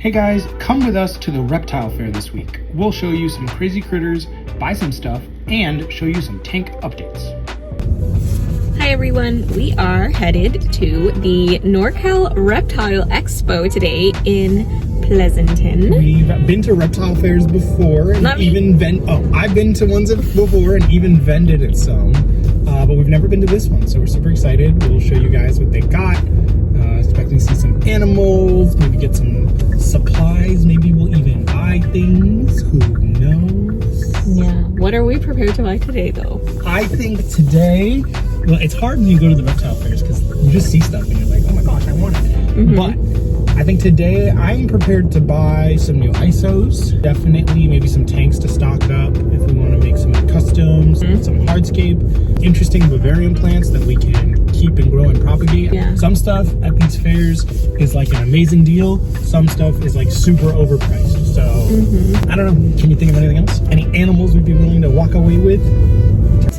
Hey guys, come with us to the reptile fair this week. We'll show you some crazy critters, buy some stuff, and show you some tank updates. Hi everyone, we are headed to the Norcal Reptile Expo today in Pleasanton. We've been to reptile fairs before, and I've been to ones before and even vended at some, but we've never been to this one, so we're super excited. We'll show you guys what they got. Expecting to see some animals, maybe get some supplies, maybe we'll even buy things, who knows? Yeah, what are we prepared to buy today though? I think today, well, it's hard when you go to the reptile fairs because you just see stuff and you're like, oh my gosh, I want it. But I think today I'm prepared to buy some new ISOs, definitely maybe some tanks to stock up if we want to make some customs, some hardscape, interesting vivarium plants that we can keep and grow and propagate. Yeah. Some stuff at these fairs is like an amazing deal. Some stuff is like super overpriced. So I don't know. Can you think of anything else? Any animals we'd be willing to walk away with?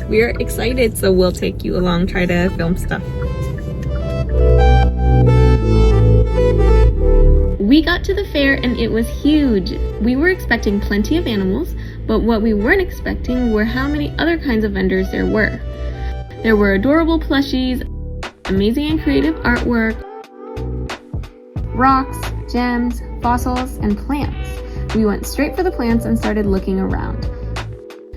We're excited, so we'll take you along, try to film stuff. We got to the fair and it was huge. We were expecting plenty of animals, but what we weren't expecting were how many other kinds of vendors there were. There were adorable plushies, amazing and creative artwork, rocks, gems, fossils, and plants. We went straight for the plants and started looking around.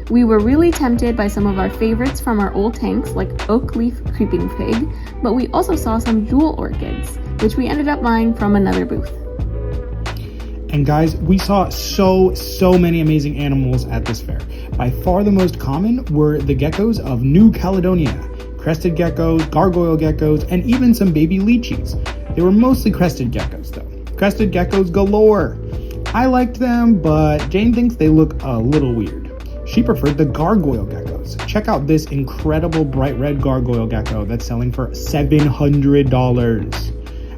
We were really tempted by some of our favorites from our old tanks like oak leaf creeping pig, but we also saw some jewel orchids, which we ended up buying from another booth. And guys, we saw so many amazing animals at this fair. By far the most common were the geckos of New Caledonia, crested geckos, gargoyle geckos, and even some baby lychees. They were mostly crested geckos though. Crested geckos galore. I liked them, but Jane thinks they look a little weird. She preferred the gargoyle geckos. Check out this incredible bright red gargoyle gecko that's selling for $700.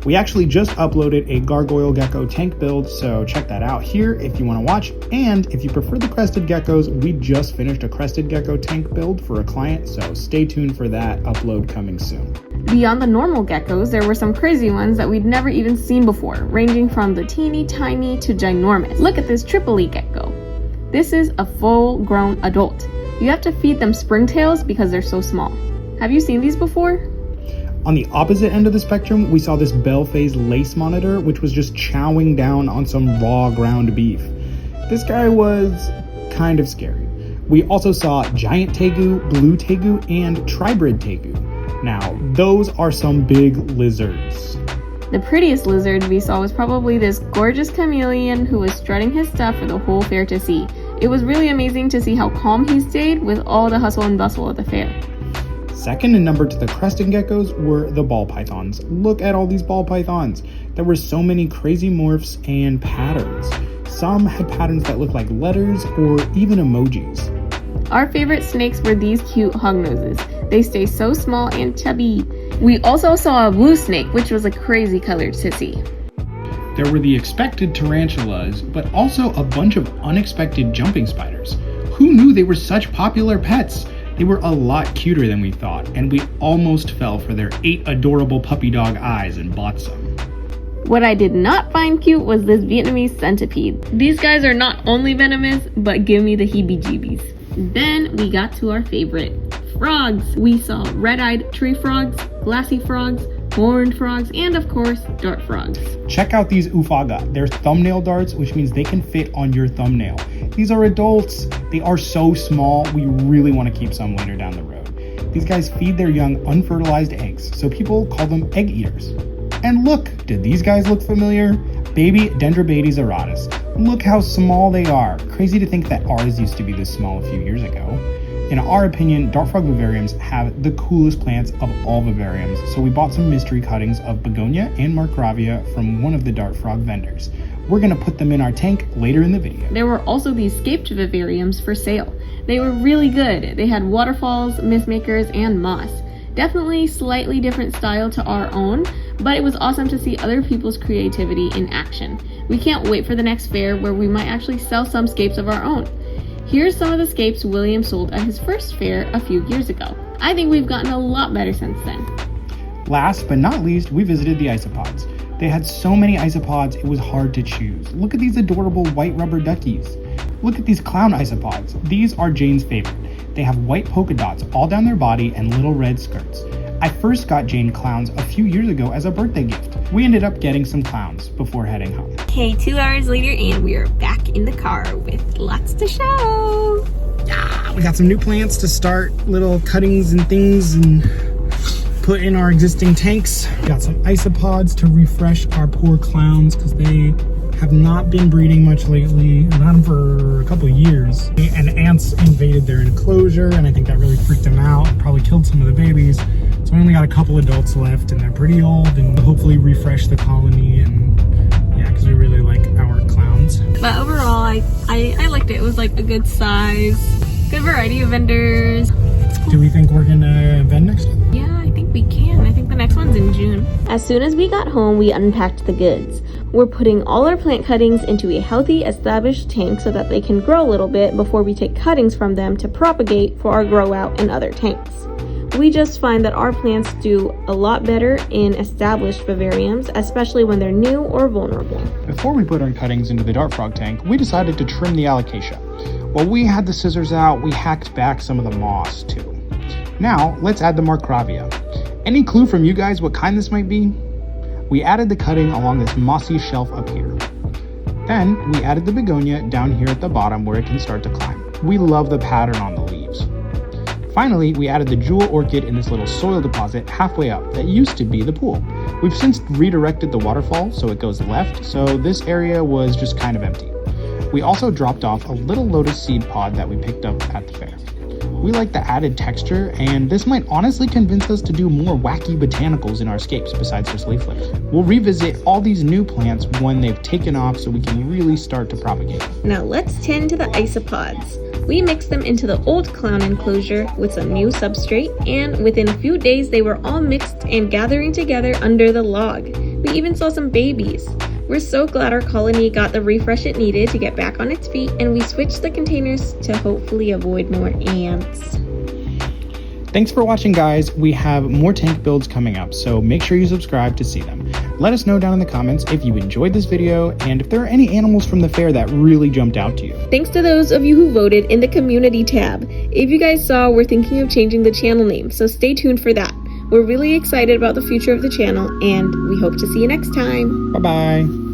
We actually just uploaded a gargoyle gecko tank build, so check that out here if you want to watch. And if you prefer the crested geckos, we just finished a crested gecko tank build for a client, so stay tuned for that upload coming soon. Beyond the normal geckos, there were some crazy ones that we'd never even seen before, ranging from the teeny tiny to ginormous. Look at this Tripoli gecko. This is a full-grown adult. You have to feed them springtails because they're so small. Have you seen these before? On the opposite end of the spectrum, we saw this bell-phase lace monitor, which was just chowing down on some raw ground beef. This guy was kind of scary. We also saw giant tegu, blue tegu, and tribrid tegu. Now, those are some big lizards. The prettiest lizard we saw was probably this gorgeous chameleon who was strutting his stuff for the whole fair to see. It was really amazing to see how calm he stayed with all the hustle and bustle of the fair. Second in number to the crested geckos were the ball pythons. Look at all these ball pythons. There were so many crazy morphs and patterns. Some had patterns that looked like letters or even emojis. Our favorite snakes were these cute hognoses. They stay so small and chubby. We also saw a blue snake, which was a crazy color to see. There were the expected tarantulas, but also a bunch of unexpected jumping spiders. Who knew they were such popular pets? They were a lot cuter than we thought, and we almost fell for their 8 adorable puppy dog eyes and bought some. What I did not find cute was this Vietnamese centipede. These guys are not only venomous, but give me the heebie-jeebies. Then we got to our favorite, frogs. We saw red-eyed tree frogs, glassy frogs, horned frogs, and of course, dart frogs. Check out these ufaga. They're thumbnail darts, which means they can fit on your thumbnail. These are adults. They are so small, we really want to keep some later down the road. These guys feed their young unfertilized eggs, so people call them egg eaters. And look, did these guys look familiar? Baby Dendrobates auratus. Look how small they are. Crazy to think that ours used to be this small a few years ago. In our opinion, dart frog vivariums have the coolest plants of all vivariums, so we bought some mystery cuttings of begonia and margravia from one of the dart frog vendors. We're gonna put them in our tank later in the video. There were also these scaped vivariums for sale. They were really good. They had waterfalls, mist makers, and moss. Definitely slightly different style to our own, but it was awesome to see other people's creativity in action. We can't wait for the next fair where we might actually sell some scapes of our own. Here's some of the scapes William sold at his first fair a few years ago. I think we've gotten a lot better since then. Last but not least, we visited the Isopods. They had so many isopods, it was hard to choose. Look at these adorable white rubber duckies. Look at these clown isopods. These are Jane's favorite. They have white polka dots all down their body and little red skirts. I first got Jane clowns a few years ago as a birthday gift. We ended up getting some clowns before heading home. Okay, 2 hours later and we are back in the car with lots to show. We got some new plants to start, little cuttings and things and put in our existing tanks. Got some isopods to refresh our poor clowns because they have not been breeding much lately, not for a couple of years. And ants invaded their enclosure and I think that really freaked them out, probably killed some of the babies. So we only got a couple adults left and they're pretty old, and hopefully refresh the colony, and yeah, because we really like our clowns. But overall, I liked it. It was like a good size, good variety of vendors. Do we think we're gonna vend next time? Yeah, I think we can. I think the next one's in June. As soon as we got home, we unpacked the goods. We're putting all our plant cuttings into a healthy, established tank so that they can grow a little bit before we take cuttings from them to propagate for our grow out in other tanks. We just find that our plants do a lot better in established vivariums, especially when they're new or vulnerable. Before we put our cuttings into the dart frog tank, we decided to trim the Alocasia. While we had the scissors out, we hacked back some of the moss too. Now, let's add the Marcravia. Any clue from you guys what kind this might be? We added the cutting along this mossy shelf up here. Then, we added the begonia down here at the bottom where it can start to climb. We love the pattern on the leaves. Finally, we added the jewel orchid in this little soil deposit halfway up that used to be the pool. We've since redirected the waterfall so it goes left, so this area was just kind of empty. We also dropped off a little lotus seed pod that we picked up at the fair. We like the added texture, and this might honestly convince us to do more wacky botanicals in our scapes besides just leaflets. We'll revisit all these new plants when they've taken off so we can really start to propagate. Now let's tend to the isopods. We mixed them into the old clown enclosure with some new substrate, and within a few days they were all mixed and gathering together under the log. We even saw some babies. We're so glad our colony got the refresh it needed to get back on its feet, and we switched the containers to hopefully avoid more ants. Thanks for watching, guys. We have more tank builds coming up, so make sure you subscribe to see them. Let us know down in the comments if you enjoyed this video and if there are any animals from the fair that really jumped out to you. Thanks to those of you who voted in the community tab. If you guys saw, we're thinking of changing the channel name, so stay tuned for that. We're really excited about the future of the channel, and we hope to see you next time. Bye-bye.